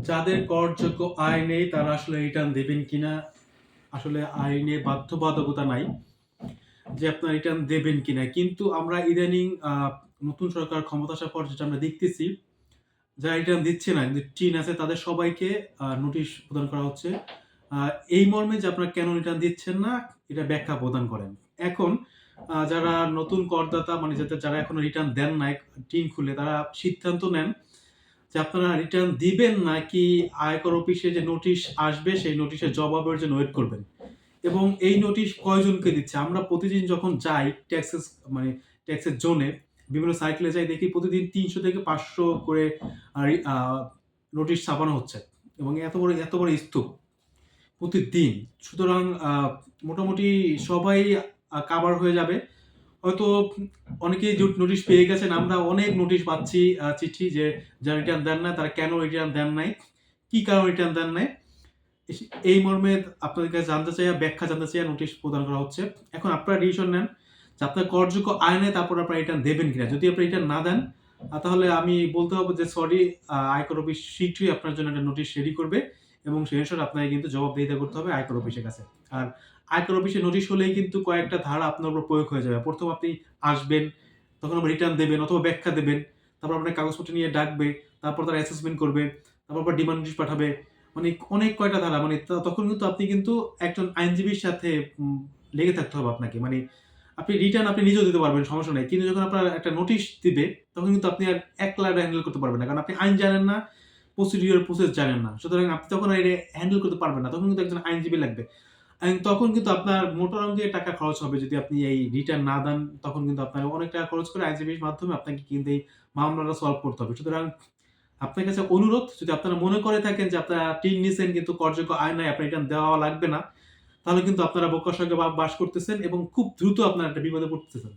যাদের করযোগ্য আয় নেই তারা আসলে রিটার্ন দেবেন কিনা আসলে আইনে বাধ্যবাধকতা নাই যে আপনার রিটার্ন দেবেন কিনা। কিন্তু আমরা ইদানিং নতুন সরকার ক্ষমতা আসার পর যেটা আমরা দেখতেছি, যারা রিটার্ন দিচ্ছে না কিন্তু টিন আছে তাদের সবাইকে নোটিশ প্রদান করা হচ্ছে। আ এই মর্মে যে আপনারা কেন রিটার্ন দিচ্ছেন না এটা ব্যাখ্যা প্রদান করেন। এখন যারা নতুন করদাতা মানে যারা এখনো রিটার্ন দেন নাই টিন খুলে তারা সিদ্ধান্ত নেন যে আপনারা রিটার্ন দিবেন নাকি আয়কর অফিসে যে নোটিশ আসবে সেই নোটিশের জবাবের জন্য ওয়েট করবেন। এবং এই নোটিশ কয়জনকে দিচ্ছে? আমরা প্রতিদিন যখন যাই মানে ট্যাক্সের জোনে বিভিন্ন সার্কেলে যাই দেখি প্রতিদিন ৩০০ থেকে ৫০০ করে আ নোটিশ ছাপানো হচ্ছে এবং এত বড় স্তূপ প্রতিদিন। সুতরাং মোটামুটি সবাই কাভার হয়ে যাবে। হয়তো অনেকেই নোটিশ পেয়ে গেছেন। আমরা অনেক নোটিশ পাচ্ছি চিঠি যে যারা রিটার্ন দেন না তারা কেন রিটার্ন দেন নাই? কি কারণে রিটার্ন দেন নাই? এই মর্মে আপনাদের কাছে ব্যাখ্যা জানতে চাইয়া নোটিশ প্রদান করা হচ্ছে। এখন আপনারা ডিসিশন নেন যে আপনার করযোগ্য আয় নেই তারপর আপনারা রিটার্ন দেবেন কিনা। যদি আপনি রিটার্ন না দেন তাহলে আমি বলতে হবে যে সরি আয়কর অফিস শীঘ্রই আপনার জন্য একটা নোটিশ রেডি করবে এবং সেই অনুসারে আপনাকে কিন্তু জবাবদিহিতা করতে হবে আয়কর অফিসের কাছে। আর আয়কর অফিসে নোটিশ হলেই কিন্তু কয়েকটা ধারা আপনার উপর প্রয়োগ হয়ে যাবে। ১ম আপনি আসবেন, তখন আবার রিটার্ন দেবেন অথবা ব্যাখ্যা দেবেন। তারপর আপনার কাগজপত্র নিয়ে ডাকবে। তারপর তারা অ্যাসেসমেন্ট করবে। তারপর আবার ডিমান্ড নোটিশ পাঠাবে। মানে অনেক কয়টা ধারা মানে তখন কিন্তু আপনি কিন্তু একজন আইনজীবীর সাথে লেগে থাকতে হবে আপনাকে। মানে আপনি নিজেও দিতে পারবেন সমস্যা নাই। কিন্তু যখন আপনার একটা নোটিশ দিবে তখন কিন্তু আপনি আর একলা এটা হ্যান্ডেল করতে পারবেন না। কারণ আপনি আইন জানেন না, প্রসেস জানেন না। সুতরাং আপনি তখন আর এটা হ্যান্ডেল করতে পারবেন না। তখন কিন্তু একজন আইনজীবী লাগবে। তখন কিন্তু আপনার মোটা অঙ্কের টাকা খরচ হবে যদি আপনি এই রিটার্ন না দেন, তখন কিন্তু আপনার অনেক টাকা খরচ করে আইনজীবীর মাধ্যমে আপনাকে কিন্তু এই মামলাটা সলভ করতে হবে। সুতরাং আপনার কাছে অনুরোধ যদি আপনারা মনে করে থাকেন যে আপনারা ঋণ নিছেন কিন্তু করযোগ্য আয় নাই, আপনার রিটার্ন দেওয়া লাগবে না। তাহলে কিন্তু আপনারা বোকার সঙ্গে বাস করতেছেন এবং খুব দ্রুত আপনারা একটা বিপদে পড়তেছেন।